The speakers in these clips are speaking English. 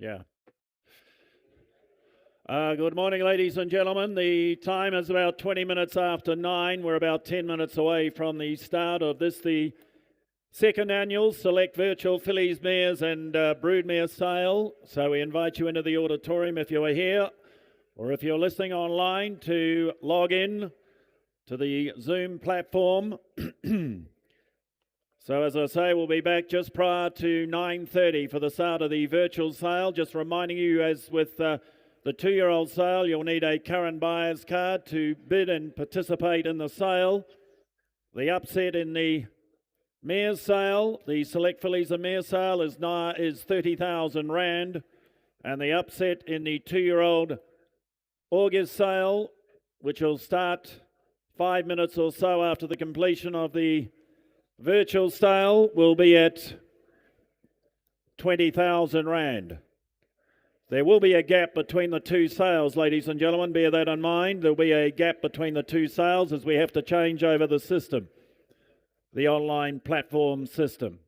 Yeah. Good morning, ladies and gentlemen. The time is about 20 minutes after 9. We're about 10 minutes away from the start of this, the second annual Select Virtual Fillies, Mares and Broodmare Sale. So we invite you into the auditorium if you are here, or if you're listening online, to log in to the Zoom platform. So as I say, we'll be back just prior to 9:30 for the start of the virtual sale. Just reminding you, as with the 2-year-old sale, you'll need a current buyer's card to bid and participate in the sale. The upset in the Mare's sale, the Select Fillies and Mare sale, is 30,000 Rand. And the upset in the 2-year-old August sale, which will start 5 minutes or so after the completion of the virtual sale, will be at 20,000 Rand. There will be a gap between the two sales, ladies and gentlemen. Bear that in mind. There'll be a gap between the two sales as we have to change over the system, the online platform system.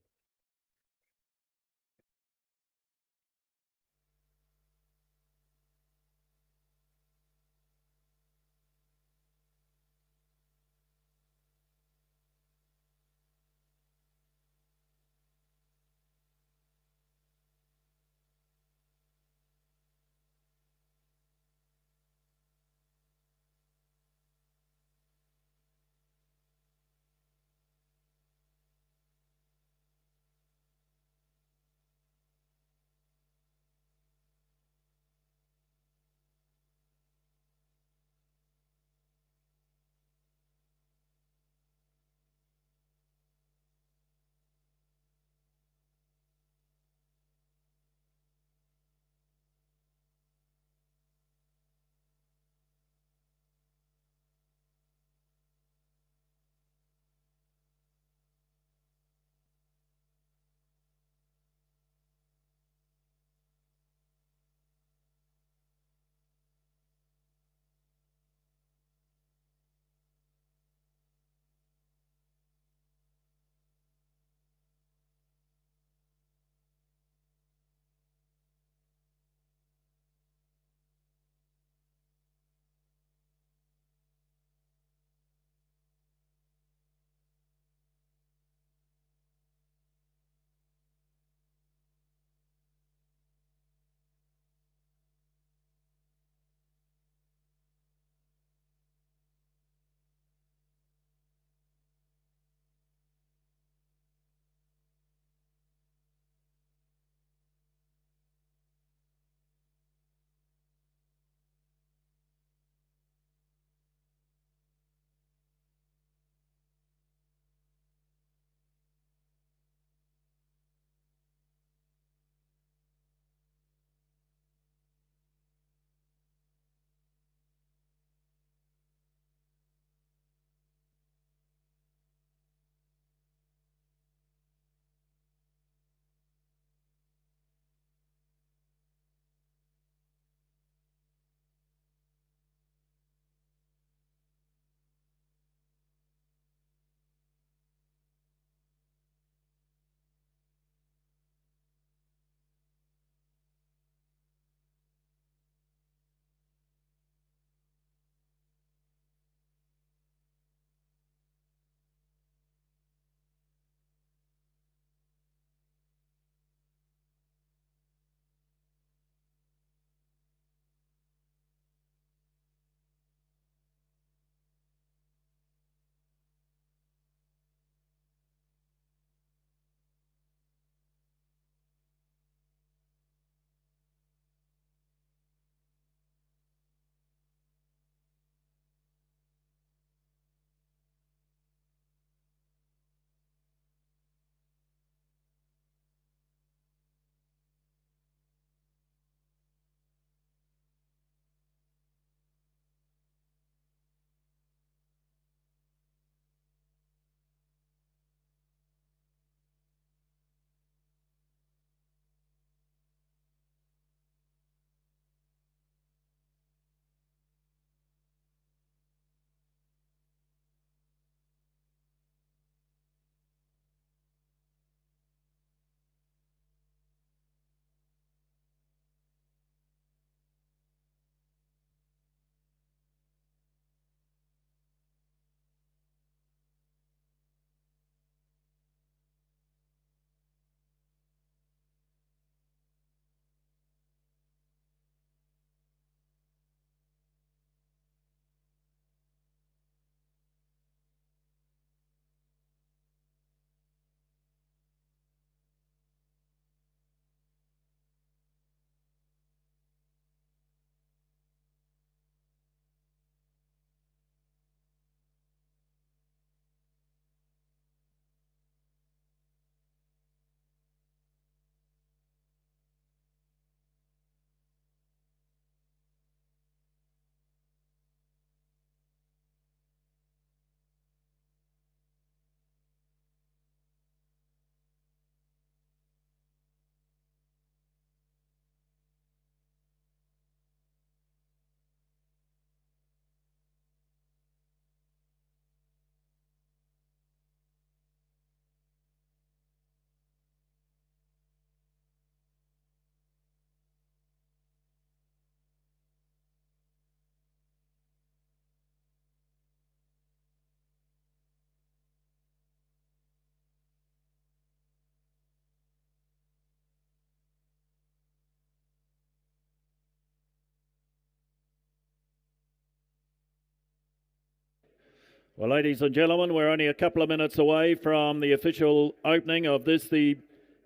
Well, ladies and gentlemen, we're only a couple of minutes away from the official opening of this, the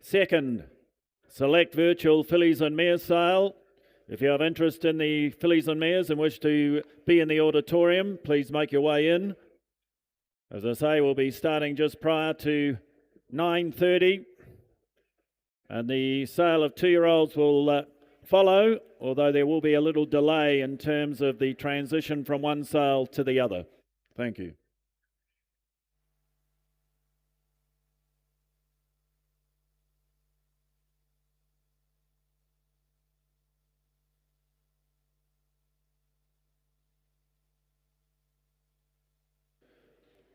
second select virtual fillies and mares sale. If you have interest in the fillies and mares and wish to be in the auditorium, please make your way in. As I say, we'll be starting just prior to 9:30, and the sale of 2-year-olds will follow, although there will be a little delay in terms of the transition from one sale to the other. Thank you.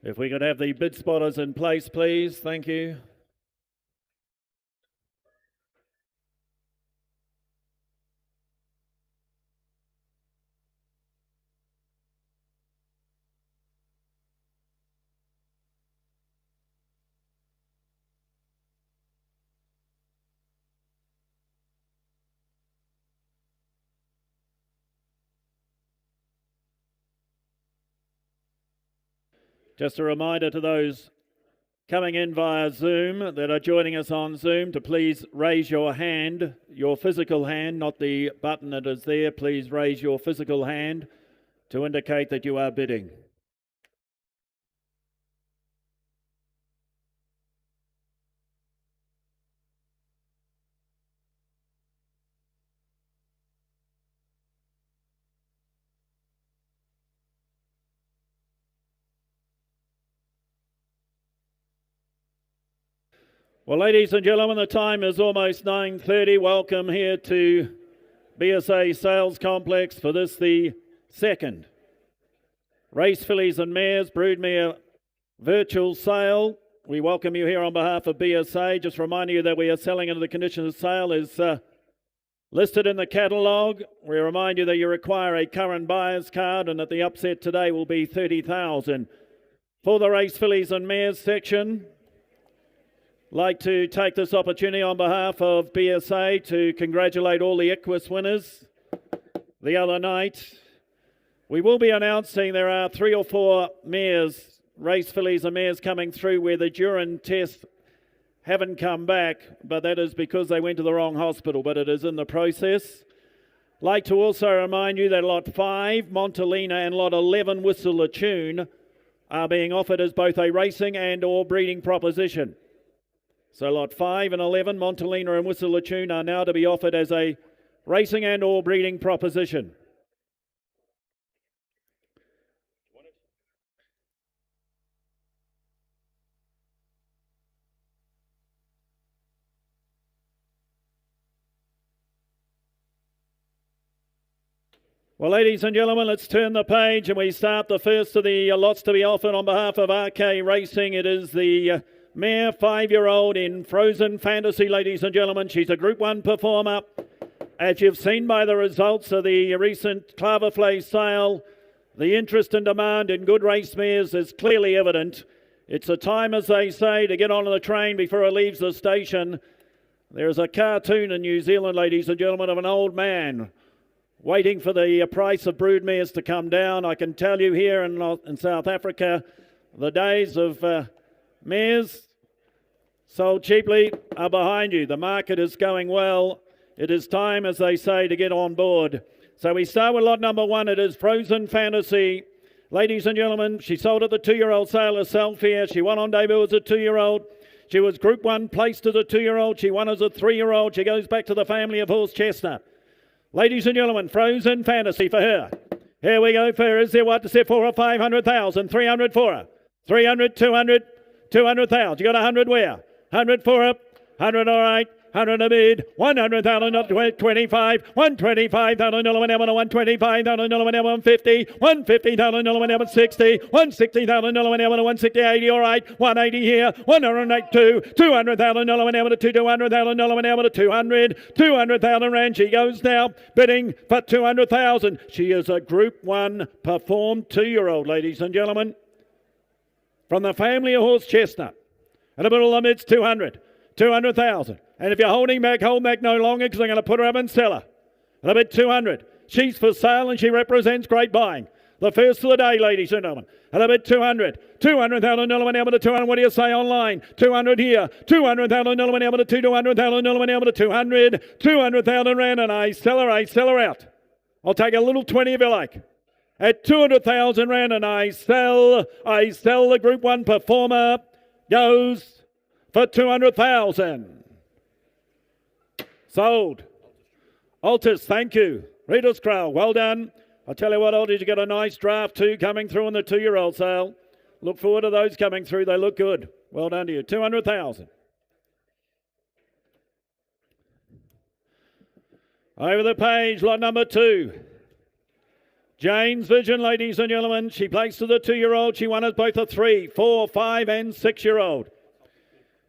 If we could have the bid spotters in place, please. Thank you. Just a reminder to those coming in via Zoom that are joining us on Zoom to please raise your hand, your physical hand, not the button that is there. Please raise your physical hand to indicate that you are bidding. Well, ladies and gentlemen, the time is almost 9:30. Welcome here to BSA Sales Complex for this, the second Race Fillies and Mares Broodmare virtual sale. We welcome you here on behalf of BSA. Just reminding you that we are selling under the conditions of sale is listed in the catalogue. We remind you that you require a current buyer's card and that the upset today will be 30,000. For the Race Fillies and Mares section, like to take this opportunity on behalf of BSA to congratulate all the Equus winners the other night. We will be announcing there are 3 or 4 mares, race fillies and mares coming through where the Durin tests haven't come back, but that is because they went to the wrong hospital, but it is in the process. Like to also remind you that lot 5, Montelena, and lot 11, Whistle a Tune, are being offered as both a racing and or breeding proposition. So lot 5 and 11, Montelena and Whistle a Tune, are now to be offered as a racing and or breeding proposition. Well, ladies and gentlemen, let's turn the page and we start the first of the lots to be offered on behalf of RK Racing. It is the mare 5-year-old in Frozen Fantasy, ladies and gentlemen. She's a Group 1 performer. As you've seen by the results of the recent Claverflay sale, the interest and demand in good race mares is clearly evident. It's a time, as they say, to get on the train before it leaves the station. There's a cartoon in New Zealand, ladies and gentlemen, of an old man waiting for the price of brood mares to come down. I can tell you here in South Africa, the days of mares sold cheaply are behind you. The market is going well. It is time, as they say, to get on board. So we start with lot number 1. It is Frozen Fantasy. Ladies and gentlemen, she sold at the 2-year-old sale herself here. She won on debut as a 2-year-old. She was Group 1 placed as a 2-year-old. She won as a 3-year-old. She goes back to the family of Horse Chestnut. Ladies and gentlemen, Frozen Fantasy for her. Here we go for her. Is there what to say for her? 500,000. 300 for her. 300, 200. 200,000. You got 100 where? 100 for up. 100 all right. 100 a bid. 100,000 up to 25. 125,000 125,000 150. 150,000 160. 160,000 160 80 all right. 180 here. 182. 200,000 200,000 200. 200,000 rand. She goes now bidding for 200,000. She is a Group 1 performed 2-year-old, ladies and gentlemen, from the family of Horse Chestnut. And a bit of the mid's 200. 200,000. And if you're holding back, hold back no longer, because I'm going to put her up and sell her. And a bit 200. She's for sale and she represents great buying. The first of the day, ladies and gentlemen. And a bit 200. 200,000 Nilliman Elmer to 200. What do you say online? 200 here. 200,000 Nilliman Elmer to 200,000 Nilliman Elmer to 200. 200,000 rand and I sell her out. I'll take a little 20 if you like. At 200,000 rand and I sell the Group 1 performer goes for 200,000. Sold. Altus, thank you. Reader's Crow, well done. I'll tell you what, Altus, you got a nice draft too coming through on the 2-year-old sale. Look forward to those coming through. They look good. Well done to you. 200,000. Over the page, lot number 2. Jane's Vision, ladies and gentlemen. She placed to the 2-year-old. She won at both a 3, 4, 5 and 6-year-old.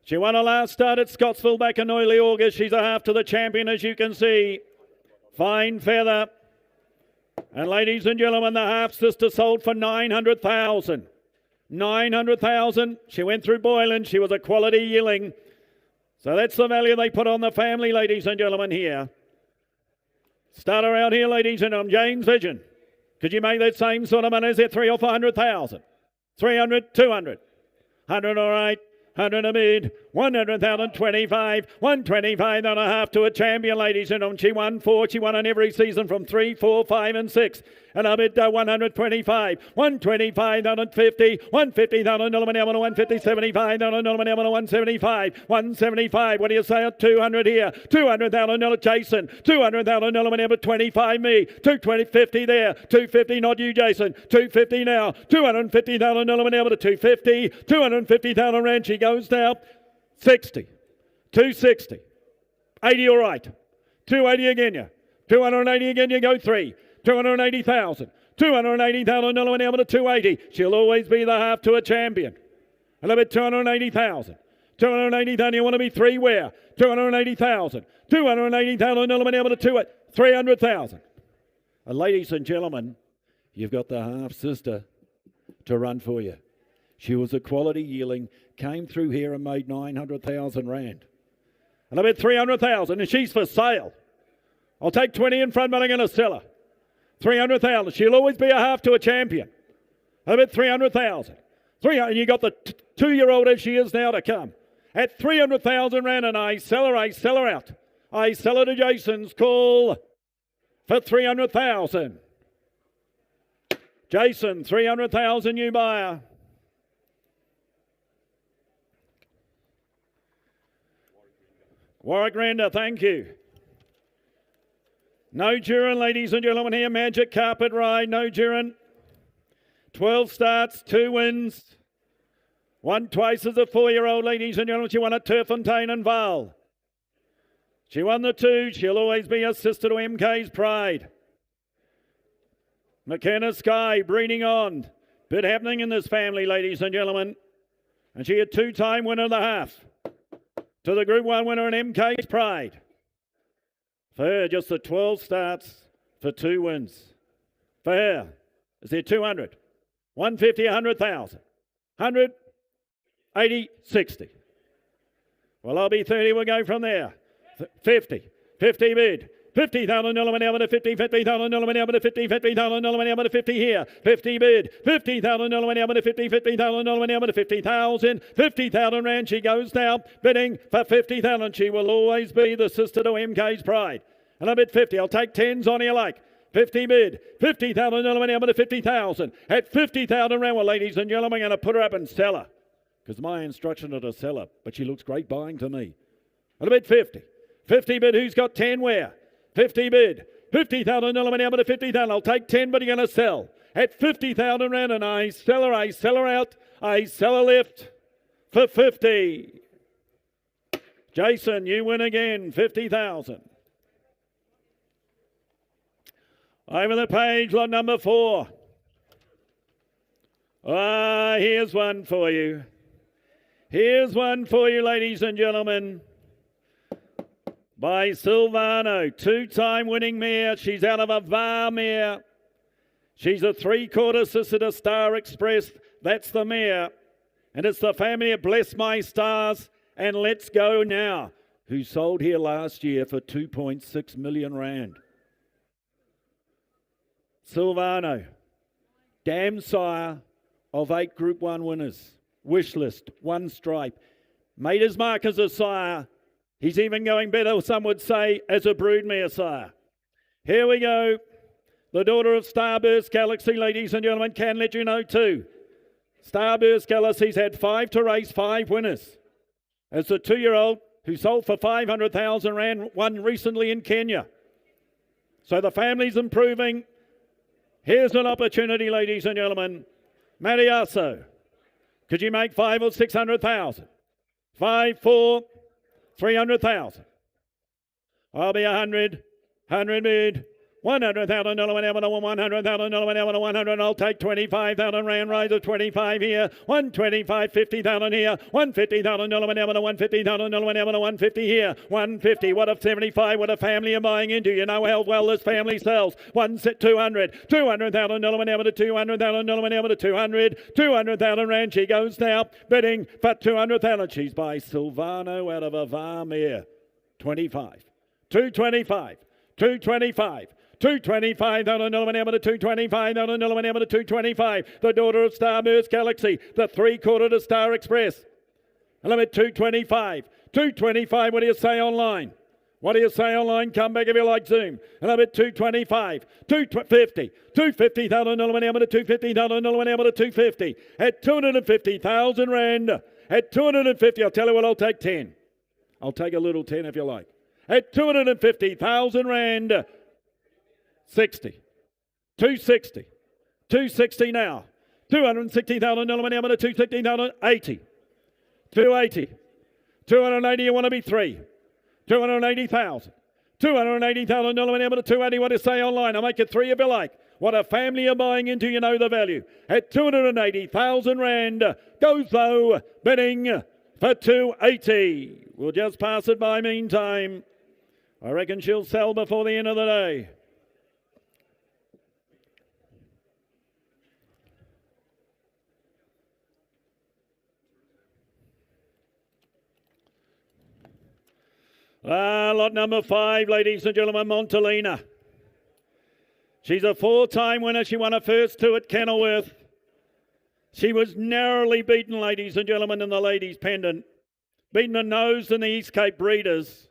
She won her last start at Scottsville back in early August. She's a half to the champion, as you can see. Fine feather. And ladies and gentlemen, the half-sister sold for 900,000. 900,000. She went through Boylan. She was a quality yearling. So that's the value they put on the family, ladies and gentlemen, here. Start her out here, ladies and gentlemen. Jane's Vision. Could you make that same sort of money? Is it 300 or 400,000? 300, 200. 100, all right. 100 a bid, 100,000, 25, 125 and a half to a champion, ladies and gentlemen. She won 4, she won on every season from 3, 4, 5 and 6. And I bid 125, 125, 150, 150,000, 150, 75, 175, 175. What do you say at 200 here? 200,000, Jason, 200,000, 25 me, 220, 50 there, 250, not you, Jason, 250 now, 250,000, to 250, 250,000 rand. She goes now, 60, 260, 80 all right, 280 again you, 280 again you go 3, 280,000, 280,000 to 280. She'll always be the half to a champion. A little bit 280,000, 280,000. You want to be 3 where? 280,000, 280,000 to 300,000. And ladies and gentlemen, you've got the half sister to run for you. She was a quality yearling, came through here and made 900,000 rand. And I bet 300,000, and she's for sale. I'll take 20 in front, but I'm going to sell her. 300,000. She'll always be a half to a champion. I bet 300,000. And you got the 2-year-old as she is now to come. At 300,000 rand, and I sell her out. I sell her to Jason's call for 300,000. Jason, 300,000 new buyer. Warwick Render, thank you. No Duran, ladies and gentlemen, here. Magic Carpet Ride, no Duran. 12 starts, 2 wins. Won twice as a 4-year-old, ladies and gentlemen. She won at Turfontaine and Val. She won the 2. She'll always be a sister to MK's Pride. McKenna Sky, breeding on. Bit happening in this family, ladies and gentlemen. And she a 2-time winner of the half. To the Group 1 winner in MK's Pride. For her, just the 12 starts for 2 wins. For her, is there 200? 150, 100,000. 100, 80, 60. Well, I'll be 30, we'll go from there. 50, 50 bid. 50,000 to 50, 50,000 to 50, 50,000 to 50 here. 50 bid. 50,000 to 50, 50,000 to 50,000. 50,000 rand. She goes now bidding for 50,000. She will always be the sister to MK's Pride. And I bid 50. I'll take 10s on you like. 50 bid. 50,000 to 50,000. At 50,000 rand, well, ladies and gentlemen, I'm going to put her up and sell her. Because my instruction is to sell her. But she looks great buying to me. And I bid 50. 50 bid. Who's got 10 where? 50 bid, 50,000 to 50,000. I'll take 10, but you're going to sell. At 50,000 rand, and I sell her out. I sell her left for 50. Jason, you win again, 50,000. Over the page, lot number 4. Here's one for you. Here's one for you, ladies and gentlemen. By Silvano, 2-time winning mare. She's out of a VAR mare. She's a 3/4 sister to Star Express. That's the mare. And it's the family of Bless My Stars and Let's Go Now, who sold here last year for 2.6 million rand. Silvano, Dam sire of 8 Group 1 winners. Wish list, 1 stripe. Made his mark as a sire. He's even going better, some would say, as a broodmare sire. Here we go. The daughter of Starburst Galaxy, ladies and gentlemen, can let you know too. Starburst Galaxy's had 5 to race, 5 winners. It's a 2-year-old who sold for 500,000 rand, won recently in Kenya. So the family's improving. Here's an opportunity, ladies and gentlemen. Mattiazo, could you make 5 or 600,000? 5, 4, 300,000. I'll be 100 bid. 100,000 dollar whenever 100,000 dollar whenever 100. I'll take 25,000 rand. Rise of 25 here. 125, 50,000 here. 150,000 dollar whenever 150,000 dollar whenever 150 here. 150. What a 75? What a family are buying into? You know how well this family sells. 200. 200,000 dollar whenever to 200,000 dollar whenever to 200. 200,000 rand. She goes now bidding for 200,000. She's by Silvano out of a Mare. 25. 225. 225. 225,000 dollar whenever to 225,000 dollar whenever to 225. The daughter of Starburst Galaxy, the 3/4 to Star Express. A limit 225. 225. What do you say online? What do you say online? Come back if you like Zoom. A limit 225. 250. 250,000 dollar whenever to 250,000 dollar whenever to 250. At 250,000 rand. At 250, I'll tell you what, I'll take 10. I'll take a little 10 if you like. At 250,000 rand. 60. 260. 260 now. 260,000 dollar whenever to 260,000. 80. 280. 280, you want to be 3. 280,000. 280,000 dollar whenever to 280. What do you say online? I'll make it 3 if you like. What a family are buying into, you know the value. At 280,000 rand. Goes low. Bidding for 280. We'll just pass it by meantime. I reckon she'll sell before the end of the day. Lot number 5, ladies and gentlemen, Montelena. She's a 4-time winner. She won her first 2 at Kenilworth. She was narrowly beaten, ladies and gentlemen, in the ladies' pendant. Beaten a nose in the East Cape Breeders.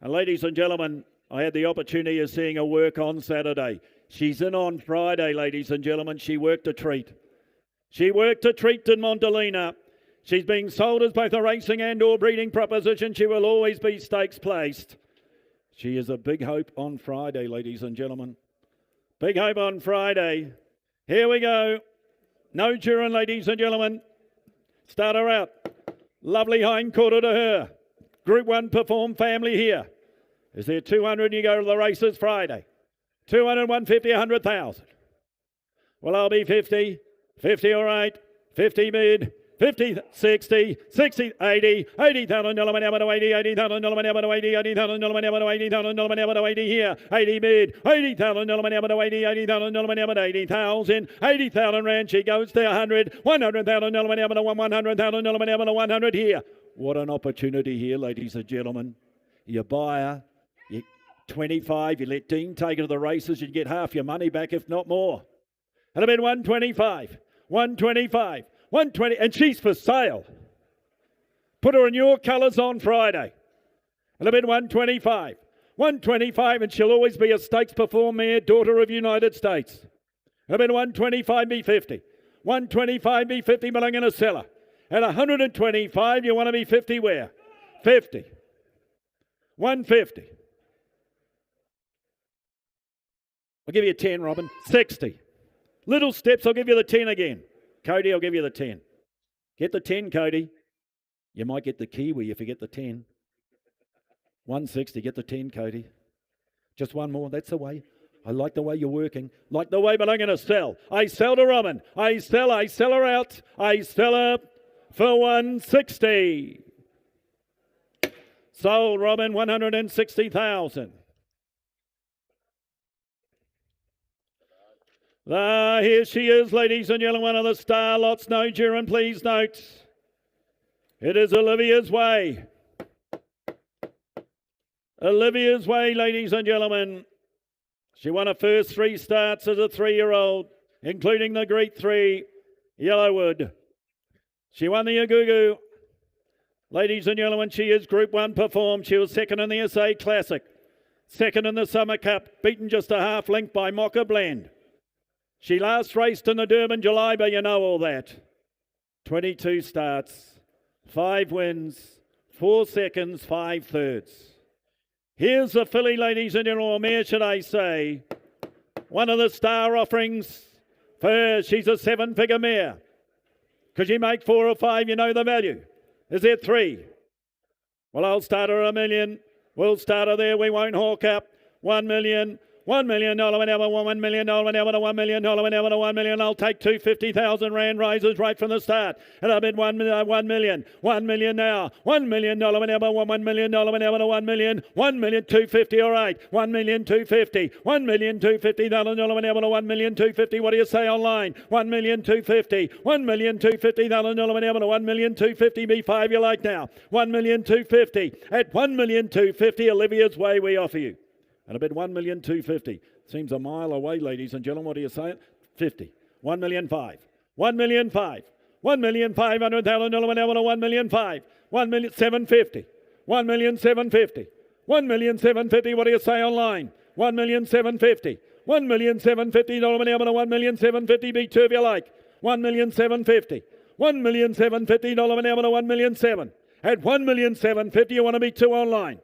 And ladies and gentlemen, I had the opportunity of seeing her work on Saturday. She's in on Friday, ladies and gentlemen. She worked a treat. She worked a treat in Montelena. She's being sold as both a racing and or breeding proposition. She will always be stakes placed. She is a big hope on Friday, ladies and gentlemen. Big hope on Friday. Here we go. No Duran, ladies and gentlemen. Start her out. Lovely hindquarter to her. Group 1 Perform family here. Is there 200? You go to the races Friday. 200, 150, 100,000. Well, I'll be 50. 50, all right. 50 bid. 50, 60, 60, 80, 80,000 dollar whenever to 80, 80,000 dollar whenever to 80, 80,000 dollar whenever to 80,000 dollar whenever to 80 here, 80 bid, 80,000 dollar whenever to 80, 80,000 dollar whenever to 80,000, 80,000 rand, she goes to 100, 100,000 dollar whenever to 100,000 dollar whenever to 100 here. What an opportunity here, ladies and gentlemen. You buy her, you 25, you let Dean take her to the races, you get half your money back, if not more. And a bid 125, 125. 120, and she's for sale. Put her in your colours on Friday. And a bid 125. 125, and she'll always be a stakes perform mare, daughter of United States. And a bid 125, be 50. 125, be 50, but I'm going to sell her. At 125, you want to be 50 where? 50. 150. I'll give you 10, Robin. 60. Little steps, I'll give you the 10 again. Cody, I'll give you the 10. Get the 10, Cody. You might get the Kiwi if you get the 10. 160, get the 10, Cody. Just one more, that's the way. I like the way you're working. Like the way, but I'm going to sell. I sell to Robin. I sell her out. I sell her for 160. Sold, Robin, 160,000. Here she is, ladies and gentlemen, one of the star lots. No Duran, please note. It is Olivia's Way. Olivia's Way, ladies and gentlemen. She won her first 3 starts as a 3-year-old. including the Great 3, Yellowwood. She won the Ukuduma. Ladies and gentlemen, she is Group 1 performed. She was second in the SA Classic, second in the Summer Cup, beaten just a half length by Mocha Blend. She last raced in the Durban July, but you know all that. 22 starts, 5 wins, 4 seconds, 5 thirds. Here's the filly, ladies and gentlemen, or mare should I say. One of the star offerings for her. She's a 7-figure mare. Could you make 4 or 5? You know the value. Is there 3? Well, I'll start her $1 million. We'll start her there. We won't hawk up. 1 million. $1 million whenever, $1 million whenever, $1 million whenever, $1 million. I'll take 250,000 rand rises right from the start. And I bid 1 million, 1 million now. $1 million whenever, $1 million whenever, $1 million, 1 million 250. All right, 1 million 250, 1 million 250,000 whenever, 1 million 250. What do you say online? 1 million 250, 1 million 250,000 whenever, 1 million 250. B5 you like now. 1 million 250 at 1 million 250. Olivia's way we offer you. And a bid 1 million 250. Seems a mile away, ladies and gentlemen. What do you say? 50. 1 million 5. 1 million 5. 1 million 500,000 whenever, 1 million 5. 1 million 750. 1 million 750. 1 million 750. What do you say online? 1 million 750. 1 million 750 whenever, 1 million 750. B2 if you like. 1 million 750. 1 million 750 whenever, 1 million 7. At 1 million 750, you want to be 2 online.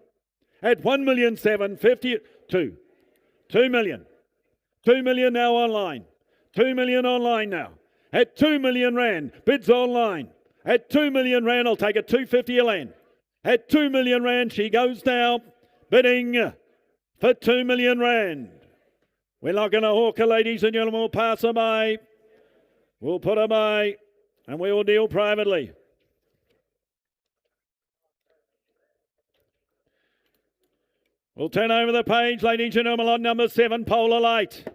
At 1 million 750, 2. 2 million. 2 million now online. 2 million online now. At 2 million rand, bids online. At 2 million rand, I'll take a 250 a land. At 2 million rand, she goes now, bidding for 2 million rand. We're not going to hawk her, ladies and gentlemen. We'll pass her by. We'll put her by, and we will deal privately. We'll turn over the page, ladies and gentlemen, on number 7, Polar Light.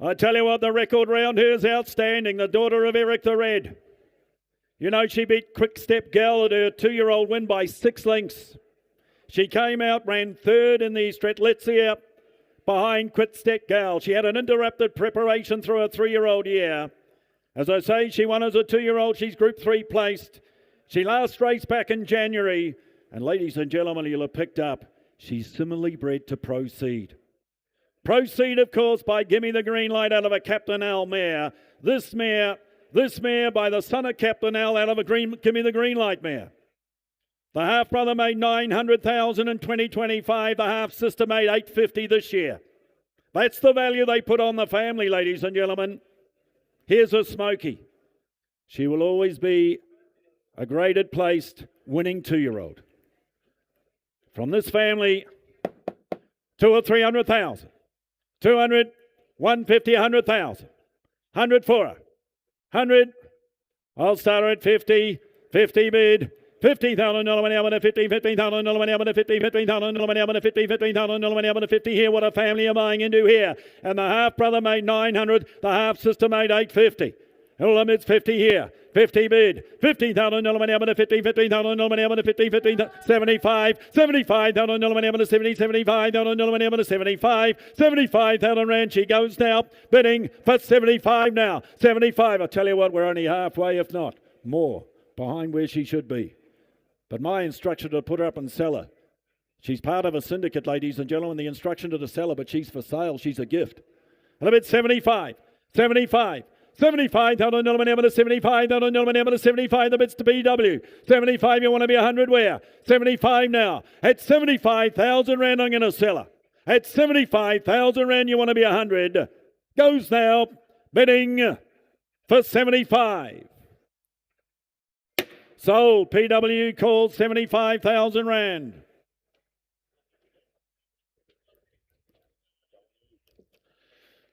I tell you what, the record round here is outstanding. The daughter of Eric the Red. You know, she beat Quick Step Gal at her 2-year-old win by 6 lengths. She came out, ran 3rd in the Stratletzia behind Quick Step Gal. She had an interrupted preparation through her 3-year-old year. As I say, she won as a 2-year-old. She's Group 3 placed. She last raced back in January. And ladies and gentlemen, you'll have picked up, she's similarly bred to Proceed. Proceed, of course, by Gimme the Green Light out of a Captain Al mare. This mare by the son of Captain Al out of a Gimme the Green Light mare. The half-brother made 900,000 in 2025. The half-sister made 850 this year. That's the value they put on the family, ladies and gentlemen. Here's a Smoky. She will always be a graded placed winning 2-year-old. From this family, 2 or 300,000. 200, 150, 100,000. 100 for her. 100. I'll start her at 50. 50 bid. $50,000 50, $15,000 50, $15,000 50, $15,000 50. Here, what a family are buying into here. And the half brother made 900. The half sister made 850. All of it's 50 here. 50 bid. $50,000 50, $15,000 50, 75, $75,000 70, $75,000 75, 75,000 rand. She goes now, bidding for 75 now. 75. I tell you what, we're only halfway, if not more, behind where she should be. But my instruction to put her up and sell her. She's part of a syndicate, ladies and gentlemen. The instruction to sell her, but she's for sale. She's a gift. And a bit 75, 75. $75,000 $75,000 $75. The bits to BW. 75. You want to be 100 where? 75 now. At 75,000 rand, I'm going to sell her. At 75,000 rand, you want to be 100. Goes now, bidding for 75. Sold. PW calls 75,000 rand.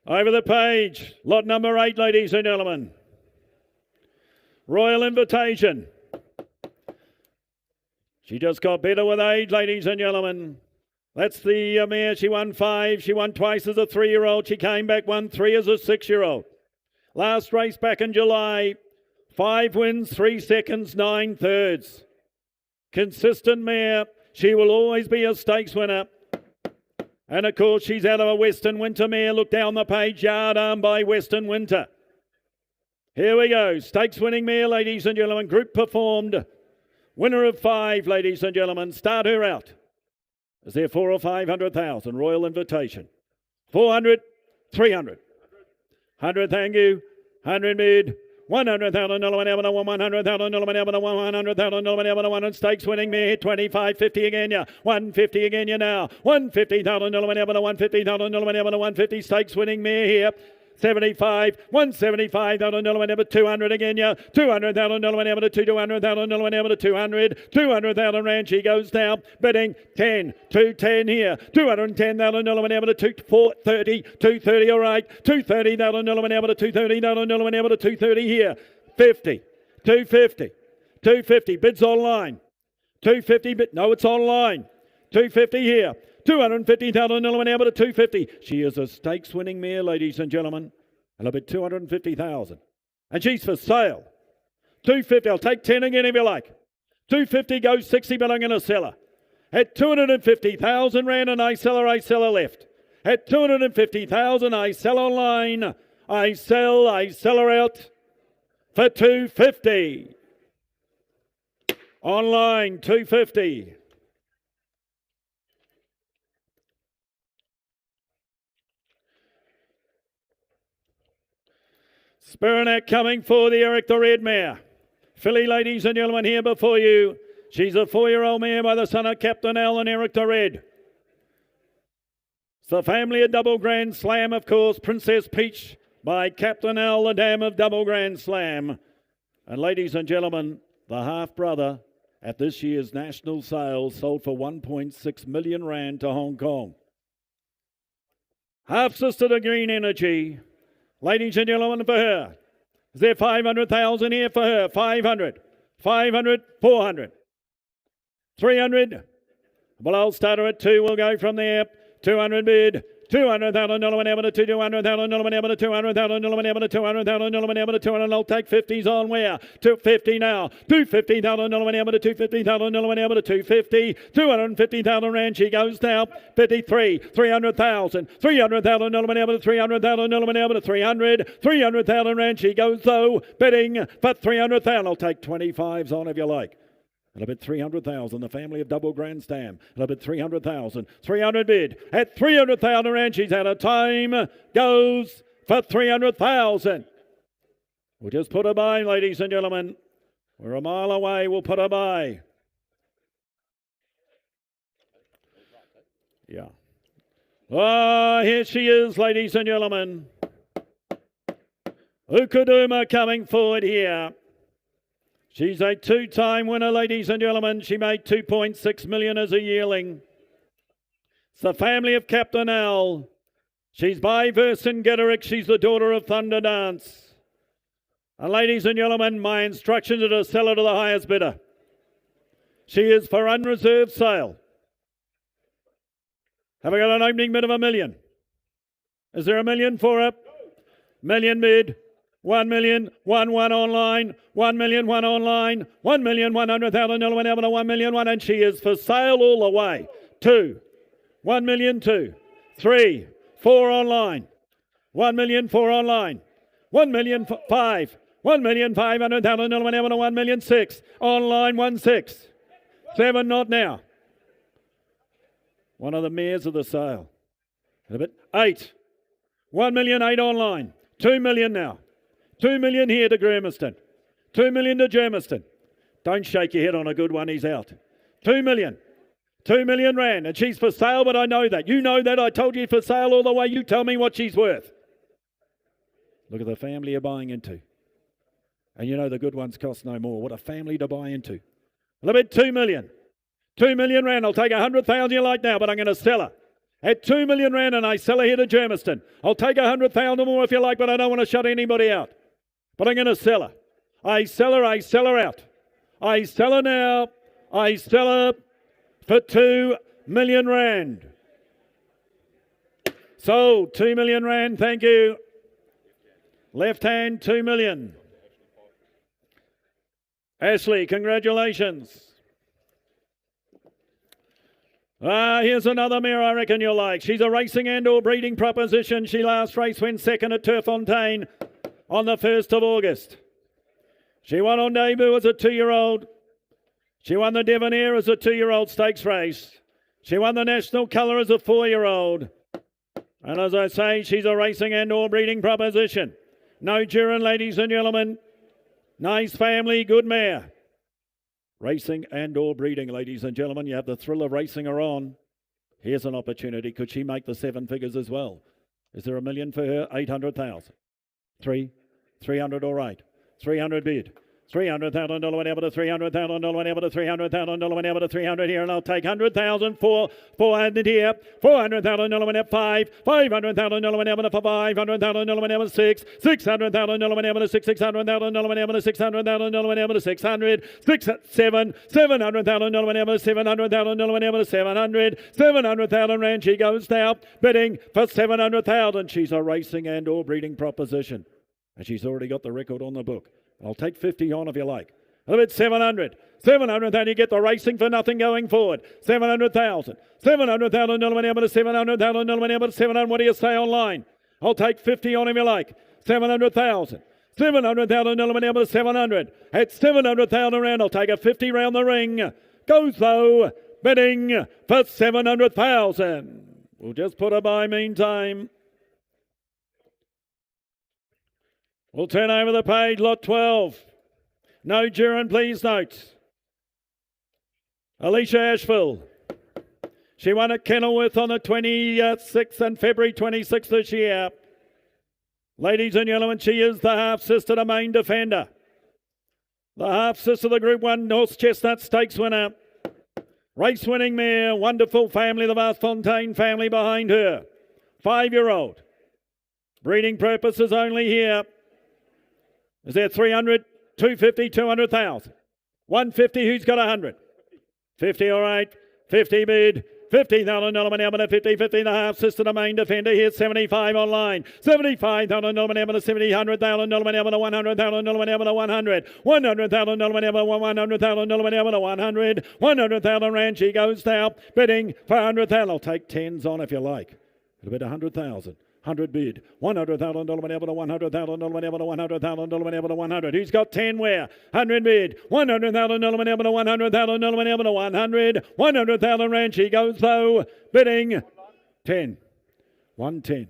Over the page, lot number 8, ladies and gentlemen. Royal Invitation. She just got better with age, ladies and gentlemen. That's the mare. She won 5. She won twice as a 3-year-old. She came back, won 3 as a 6-year-old. Last race back in July. 5 wins, 3 seconds, 9 thirds. Consistent mare. She will always be a stakes winner. And of course, she's out of a Western Winter mare. Look down the page, yard arm by Western Winter. Here we go. Stakes winning mare, ladies and gentlemen. Group performed. Winner of 5, ladies and gentlemen. Start her out. Is there 4 or 500,000? Royal Invitation. 400, 300. 100, thank you. 100 bid. 100,000 $100,000 $100,000 100,000 stakes winning mare 25 50 again ya 150 again ya now 150,000 $150,000 150 stakes winning mare here 75 175,000 200 again ya 200,000 $200,000 200,000 rand she goes down bidding 10 210 here 210,000 230 230 all right 230,000 230,000 230 here 50 250 250 bids online 250 bid no it's online 250 here 250,000 to 250. She is a stakes winning mare, ladies and gentlemen. And I'll bid 250,000. And she's for sale. 250. I'll take 10 again if you like. 250 goes 60, but I'm going to sell her. At 250,000 rand and I sell her left. At 250,000 I sell online. I sell her out for 250. Online 250. Spiranac coming for the Eric the Red mare. Filly, ladies and gentlemen, here before you. She's a 4-year-old mare by the son of Captain Al and Eric the Red. It's the family of Double Grand Slam, of course. Princess Peach by Captain Al, the dam of Double Grand Slam. And ladies and gentlemen, the half-brother at this year's national sales sold for 1.6 million rand to Hong Kong. Half-sister to Green Energy. Ladies and gentlemen, for her. Is there 500,000 here for her? 500. 500, 400. 300. Well, I'll start her at 2. We'll go from there. 200 bid. 200,000 to 200,000 to 200,000 to 200,000 to 200. I'll take 50s on where? 250 now. 250,000 to 250,000 to 250. 250,000 rand she goes now. 53. 300,000. 300,000 to 300,000 to 300. 300,000 rand she goes though. Bidding for 300,000. I'll take 25s on if you like. And I bid 300,000, the family of Double Grand Slam. And I bid 300,000. 300 bid. At 300,000 rand, she's out of time. Goes for 300,000. We'll just put her by, ladies and gentlemen. We're a mile away. We'll put her by. Yeah. Ah, here she is, ladies and gentlemen. Ukuduma coming forward here. She's a 2-time winner, ladies and gentlemen. She made 2.6 million as a yearling. It's the family of Captain Al. She's by Vercingetorix. She's the daughter of Thunder Dance. And ladies and gentlemen, my instructions are to sell her to the highest bidder. She is for unreserved sale. Have I got an opening bid of $1 million? Is there $1 million for her? Million bid. 1 million, 1 online, 1 million, 1 online, 1,100,000 1 million, 1, and she is for sale all the way. 2, 1 million, 2, 3, 4 online, 1 million, 4 online, 1 million, 5, 1,500,000 1 million, 6 online, 1 6, 7 not now. One of the mares of the sale. 8, 1 million, 8 online, 2 million now. 2 million here to Germiston. 2 million to Germiston. Don't shake your head on a good one, he's out. 2 million. 2 million rand. And she's for sale, but I know that. You know that. I told you for sale all the way. You tell me what she's worth. Look at the family you're buying into. And you know the good ones cost no more. What a family to buy into. A little bit 2 million. 2 million rand. I'll take 100,000 you like now, but I'm going to sell her. At 2 million rand and I sell her here to Germiston. I'll take 100,000 more if you like, but I don't want to shut anybody out. But I'm going to sell her. I sell her out. I sell her now. I sell her for 2 million rand. Sold 2 million rand, thank you. Left hand, 2 million. Ashley, congratulations. Here's another mare I reckon you'll like. She's a racing and or breeding proposition. She last race went second at Turfontaine on the 1st of August. She won on debut as a 2-year-old. She won the Debonair as a 2-year-old stakes race. She won the National Colour as a 4-year-old. And as I say, she's a racing and or breeding proposition. No Duran, ladies and gentlemen. Nice family, good mare. Racing and or breeding, ladies and gentlemen. You have the thrill of racing her on. Here's an opportunity. Could she make the 7 figures as well? Is there $1 million for her? 800,000. 300 all right. 300 bid. $300,000 whenever to $300,000 whenever to $300,000 whenever to 300 here, and I'll take 100,000 for 400 here. $400,000 whenever 5. $500,000 whenever to 500,000 whenever 6. $600,000 whenever to 6. $600,000 whenever to $600,000 whenever to 600. 7. $700,000 whenever 700,000 whenever to 700. 700,000 rand. She goes now bidding for 700,000. She's a racing and or breeding proposition, and she's already got the record on the book. I'll take 50 on if you like. A bit 700. 700,000, you get the racing for nothing going forward. 700,000. $700,000 whenever to $700,000 whenever to 700. What do you say online? I'll take 50 on if you like. 700,000. $700,000 whenever to 700. At 700,000 round, I'll take a 50 round the ring. Goes though, bidding for 700,000. We'll just put her by meantime. We'll turn over the page, lot 12. No Duran, please note. Alessia Asheville. She won at Kenilworth on the 26th and February 26th this year. Ladies and gentlemen, she is the half-sister to Main Defender. The half-sister of the Group 1 North Chestnut Stakes winner. Race-winning mare, wonderful family, the Vasfontaine family behind her. 5-year-old. Breeding purposes only here. Is there 300, 250, 200,000? 150, who's got 100? 50, all right. 50 bid. $50,000 whenever to 50, 50 and a half. Sister to Main Defender. Here's 75 online. $75,000 whenever to 70, $100,000 whenever to $100,000 whenever to 100. $100,000 whenever to $100,000 whenever to 100. 100,000 rand. She goes now bidding for 100,000. I'll take 10s on if you like. It'll bid 100,000. 100 bid. $100,000 whenever to $100,000 whenever to $100,000 whenever to 100. Who's got 10 where? 100 bid. $100,000 whenever to $100,000 whenever to 100. 100,000 rand. She goes though bidding 10. 110.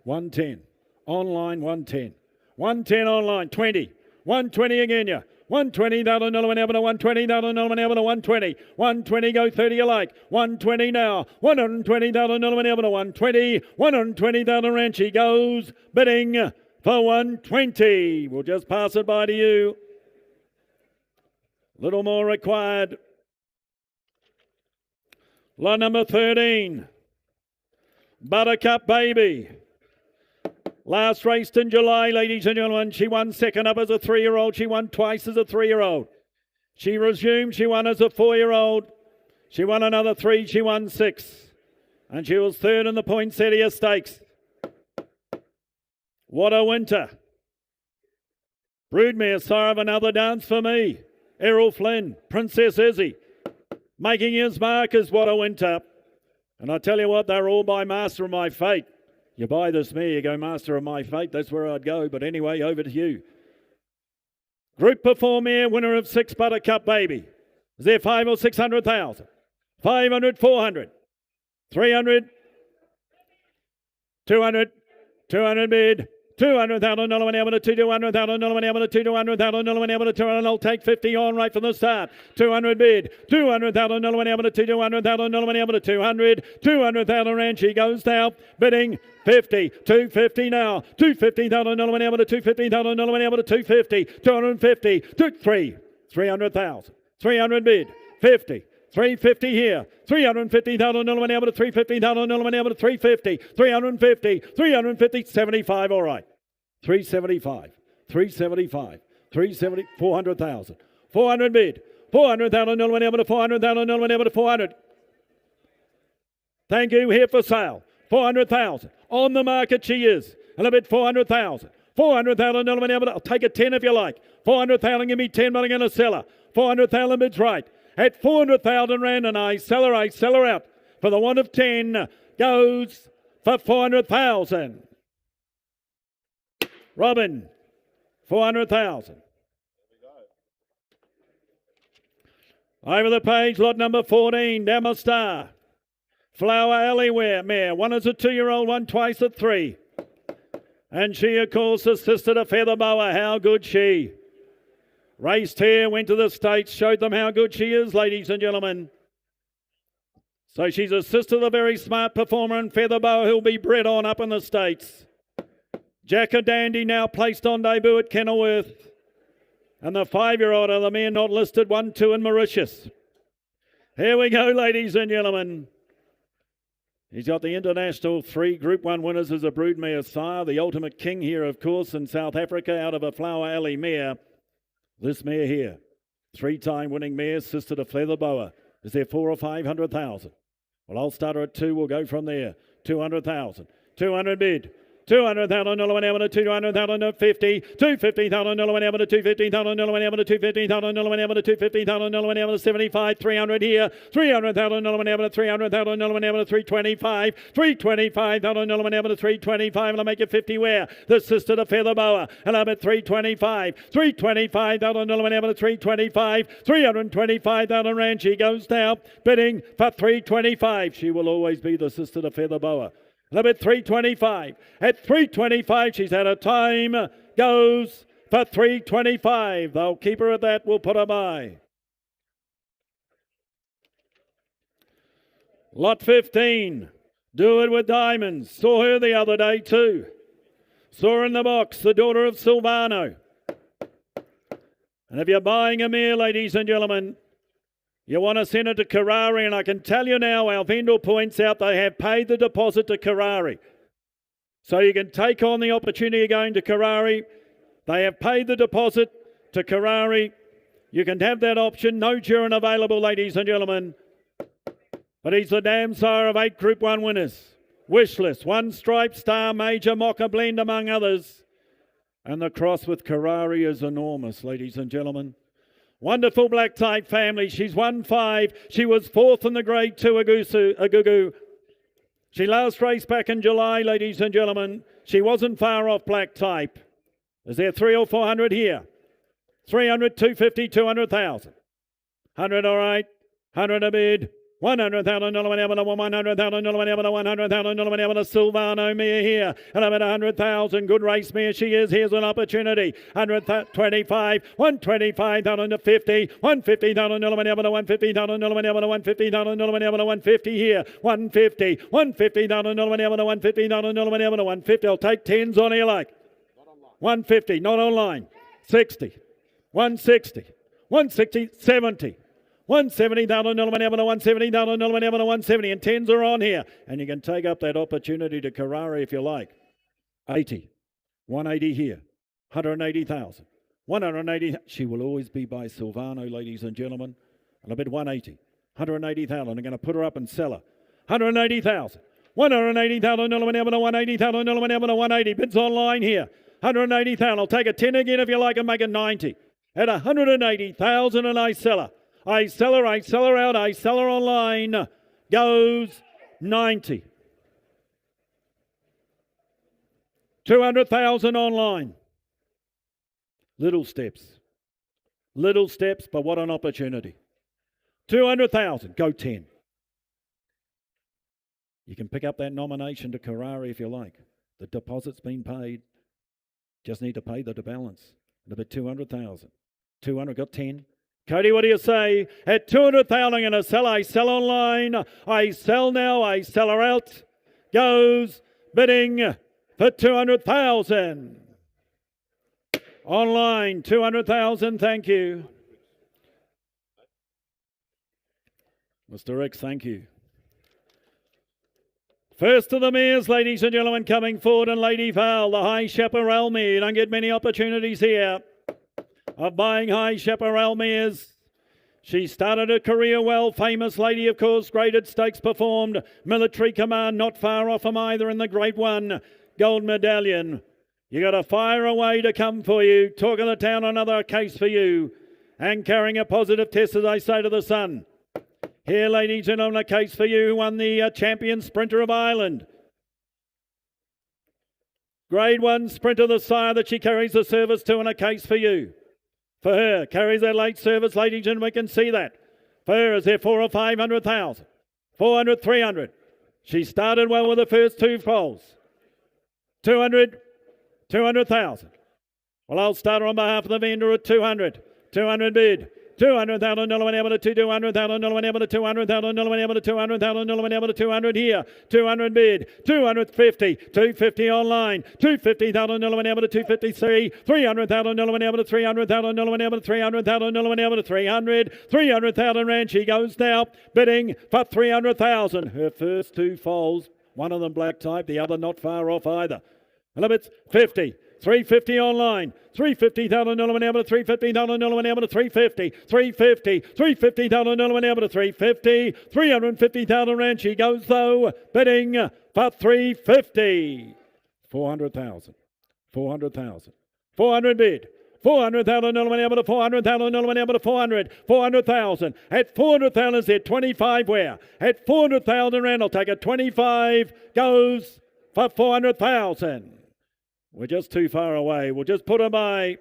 110. Online 110. 110 online 20. 120 again you. $120,000 whenever to $120,000 whenever to 120. 120 go 30 alike. 120 now. $120,000 whenever to 120. 120,000 rand. She goes bidding for 120. We'll just pass it by to you. Little more required. Lot number 13. Buttercup Baby. Last raced in July, ladies and gentlemen. She won second up as a 3-year-old. She won twice as a 3-year-old. She resumed. She won as a 4-year-old. She won another 3. She won 6. And she was third in the Poinsettia Stakes. What a winter. Broodmare, sire of another dance for me. Errol Flynn, Princess Izzy. Making his mark is what a winter. And I tell you what, they're all by Master of My Fate. You buy this mare, you go Master of My Fate. That's where I'd go. But anyway, over to you. Group Perform Mare, winner of 6, Buttercup Baby. Is there 5 or 600,000? 500, 400, 300, 200, 200 bid. $200,000 whenever to $200,000 whenever to $200,000 whenever to 200. I'll take 50 on right from the start. 200 bid. $200,000 whenever to $200,000 whenever to 200. 200,000 rand. She goes now bidding 50. 250 now. $250,000 whenever to $250,000 whenever to 250. 250. 300,000. 300 bid. 50. 350 here. $350,000 whenever to $350,000 whenever to 350. 350. 350. 75. All right. 375. 375. 370. 400,000. 400 bid. $400,000 whenever to $400,000 whenever to 400. Thank you. Here for sale. 400,000. On the market she is. And a bid 400,000. $400,000 whenever. I'll take a 10 if you like. 400,000. Give me 10, million a seller. 400,000 bids right. At 400,000 rand, and I sell her out. for the one of 10 goes for 400,000. Robin, 400,000. Over the page, lot number 14, Damostar. Flower Alleyware mare. One is a 2-year-old, one twice at 3. And she, of course, assisted a feather boa. How good she. Raced here, went to the States, showed them how good she is, ladies and gentlemen. So she's assisted a very smart performer in feather boa who'll be bred on up in the States. Jack a Dandy now placed on debut at Kenilworth. And the 5-year-old of the mare not listed, 1-2 in Mauritius. Here we go, ladies and gentlemen. He's got the international 3 Group 1 winners as a broodmare sire. The ultimate king here, of course, in South Africa out of a Flower Alley mare. This mare here, 3-time winning mare, sister to Feather Boa. Is there 400,000 or 500,000? Well, I'll start her at 2. We'll go from there. 200,000. 200 bid. 200,000 $1 whenever to 200,000 50, 250,000 $1 whenever to 250,000 $1 whenever to 250,000 $1 whenever to 250,000 $1 whenever to 75, 300 here, 300,000 $1 whenever to 300,000 $1 whenever to 325, 325,000 $1 whenever to 325, and I'll make it 50 where the sister to Feather Boa, and I'm at 325, 325,000 $1 whenever to 325, 325,000 rand. She goes now bidding for 325. She will always be the sister to Feather Boa. And at 325. At 325, she's had a time. Goes for 325. They'll keep her at that. We'll put her by. Lot 15. Do It With Diamonds. Saw her the other day too. Saw her in the box. The daughter of Silvano. And if you're buying a mare, ladies and gentlemen, you want to send it to Karari, and I can tell you now, our vendor points out they have paid the deposit to Karari. So you can take on the opportunity of going to Karari. They have paid the deposit to Karari. You can have that option. No Duran available, ladies and gentlemen. But he's the damn sire of 8 Group 1 winners. Wishless, 1 Stripe, Star, Major, Mocha Blend, among others. And the cross with Karari is enormous, ladies and gentlemen. Wonderful black type family. She's won 5. She was 4th in the Grade 2 Agugu. She last raced back in July, ladies and gentlemen. She wasn't far off black type. Is there 300 or 400 here? 300, 250, 200,000. 100, all right. 100 a bid. 100,000 $1 whenever to 100,000 $1 whenever to 100,000 $1 whenever to Silvano mare here. And I'm at 100,000. Good race mare she is. Here's an opportunity. 125, 125,000 to 50, 150,000 $1 whenever to 150,000 $1 whenever to 150,000 $1 whenever to 150 here. 150, 150,000 $1 whenever to 150,000 $1 whenever to 150. I'll take 10s on here like. 150, not online. 60, 160, 160, 70. 170,000 $1 whenever to 170,000 $1 whenever to 170, and 10s are on here. And you can take up that opportunity to Karari if you like. 80, 180 here, 180,000, 180. She will always be by Silvano, ladies and gentlemen. And I bet 180, 180,000. I'm going to put her up and sell her. 180,000, 180,000 $1 whenever to 180,000 $1 whenever to 180. Bids online here. 180,000. I'll take a 10 again if you like and make it 90. At 180,000, and I sell her. I sell her out, I sell her online. Goes 90. 200,000 online. Little steps, but what an opportunity. 200,000, go 10. You can pick up that nomination to Karari if you like. The deposit's been paid. Just need to pay the balance. And about 200,000. 200, got 10. Cody, what do you say? At 200,000, I'm going to sell. I sell online. I sell now. I sell her out. Goes bidding for 200,000. Online, 200,000. Thank you. Mr. Ricks, thank you. First of the mares, ladies and gentlemen, coming forward, and Lady Val, the High Chaparral mare. You don't get many opportunities here of buying High Chaparral mares. She started her career well. Famous lady, of course, graded stakes performed. Military Command, not far off them either in the Grade 1 gold medallion. You got a fire away to come for you. Talk of the town, another case for you. And carrying a positive test, as I say to the sun. Here, ladies and gentlemen, a case for you who won the champion sprinter of Ireland. Grade 1 sprinter, the sire that she carries the service to, and a case for you. For her, carries that late service, ladies and gentlemen, we can see that. For her, is there 400 or 500,000? 400, 300. She started well with the first two foals. 200, 200,000. Well, I'll start her on behalf of the vendor at 200. 200 bid. 200,000, no one able to 200,000, no one able to 200,000, no one able to 200,000, no one able to 200 here. 200 bid. 250. 250 online. 250,000, no one able to 253. 300,000, no one able to 300,000, no one able to 300,000, no one able to 300. 300,000 rand. She goes now bidding for 300,000. Her first two foals, one of them black type, the other not far off either. And it's 50. 350 online. 350,000, no one able to 350,000, no one able to 350. 350. 350,000, no one able to 350. 350,000 rand. She goes though, bidding for 350. 400,000. 400,000. 400 bid. 400,000, no one able to 400,000, no one able to 400. 400,000. At 400,000 is there 25 where? At 400,000 rand, I'll take it. 25 goes for 400,000. We're just too far away. We'll just put her by.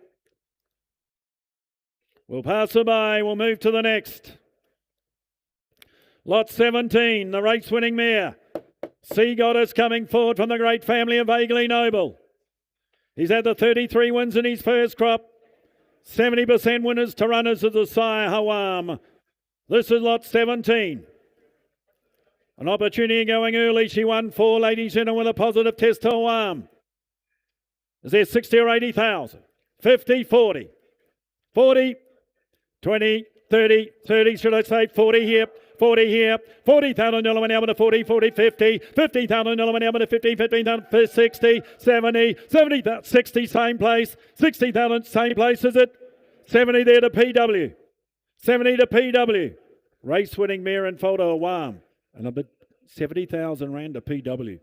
We'll pass her by. We'll move to the next. Lot 17, the race-winning mare. Sea Goddess coming forward from the great family of Vaguely Noble. He's had the 33 wins in his first crop. 70% winners to runners of the sire Hawam. This is lot 17. An opportunity going early. She won 4, ladies and gentlemen, with a positive test to Hawam. Is there 60 or 80,000? 50, 40. 40, 20, 30, 30, should I say 40 here, 40 here, 40,000, no one able to 40, 40, 50, 50,000, no one able to 50, 15,000, 60, 70, 70, 60, same place, 60,000, same place, is it? 70 there to PW, 70 to PW. Race-winning mare and photo Awam, and a bit 70,000 rand to PW,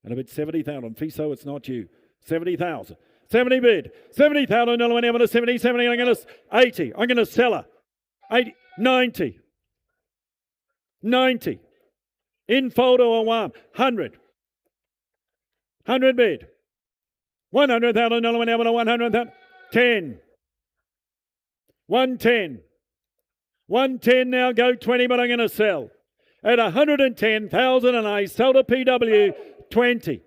and a bit 70,000, Fiso, it's not you. 70,000. 70 bid. 70,000. No one able to 70. 70. I'm going to 80. I'm going to sell her. 80. 90. 90. In photo or one. 100. 100 bid. 100,000. No one able to 100,000. 10. 110. 110 now. Go 20, but I'm going to sell. At 110,000 and I sell to PW 20.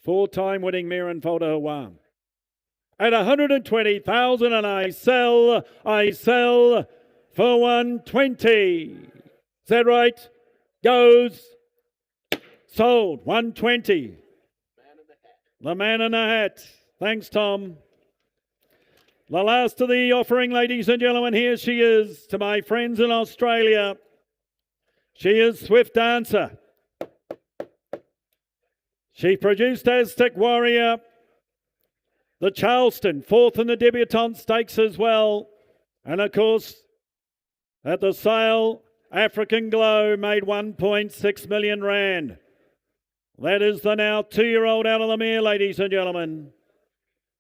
4-time winning mare and photo one. At 120,000 and I sell for 120. Is that right? Goes. Sold. 120. The man in the hat. Thanks, Tom. The last of the offering, ladies and gentlemen, here she is to my friends in Australia. She is Swift Dancer. She produced Aztec Warrior, the Charleston, 4th in the Debutante Stakes as well. And of course, at the sale, African Glow made 1.6 million rand. That is the now 2-year-old out of the mare, ladies and gentlemen.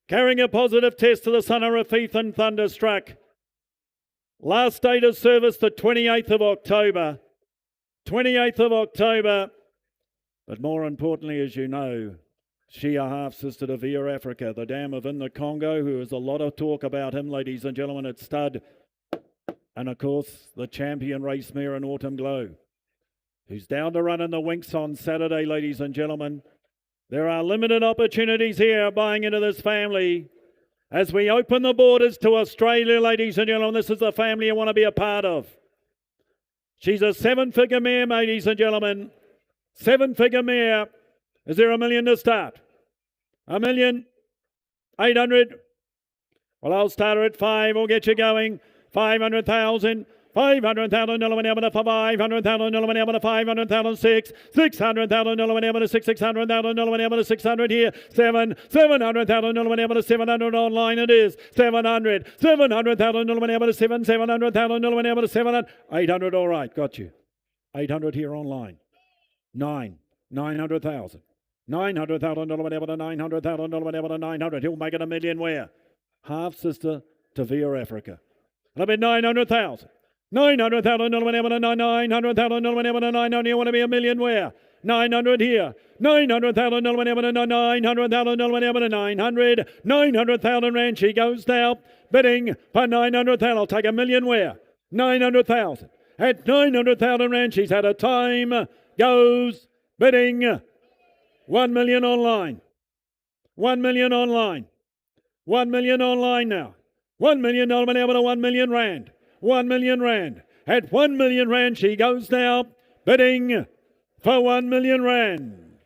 Carrying a positive test to the son of Rafith and Thunderstruck. Last date of service, the 28th of October. 28th of October. But more importantly, as you know, she a half-sister to Via Africa, the dam of In the Congo, who has a lot of talk about him, ladies and gentlemen, at stud. And of course, the champion race mare in Autumn Glow, who's down to run in the Winks on Saturday, ladies and gentlemen. There are limited opportunities here buying into this family. As we open the borders to Australia, ladies and gentlemen, this is the family you want to be a part of. She's a 7-figure mare, ladies and gentlemen. 7-figure mare. Is there $1 million to start? 1,800,000. Well, I'll start her at 5. We'll get you going. 500,000. 500,000. No one able to 500,000. No one able to 500,000. 6. 600,000. No one able to 600,000. No one able to 600 here. 7. 700,000. No one able to 700 online. It is 700. 700,000. No one able to 7. 700,000. No one able to 700. 800. All right, got you. 800 here online. 9. 900,000. 900,000. No one able to 900,000. No one able to 900. He'll make it $1 million where? Half sister to Via Africa. And I bet 900,000. 900,000, 900,000, 900,000, you want to be a million where? 900 here. 900,000, 900,000, 900, 900,000 rand. She goes now, bidding for 900,000. I'll take a million where? 900,000. At 900,000 rand, she's had a time. Goes, bidding, 1 million online. 1 million online. 1 million online now. 1 million, 1 million rand. 1 million rand. At 1 million rand, she goes now, bidding for 1 million rand.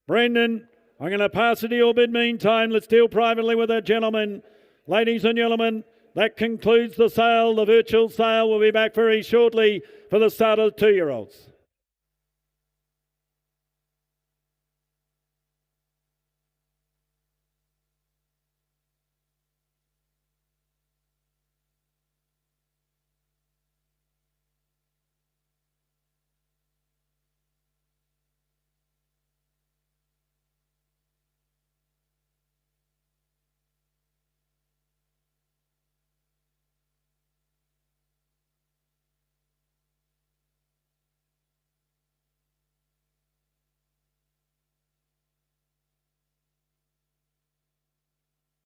Brendan, I'm going to pass it to your bid meantime. Let's deal privately with that gentleman. Ladies and gentlemen, that concludes the sale, the virtual sale. We'll be back very shortly for the start of the 2-year-olds.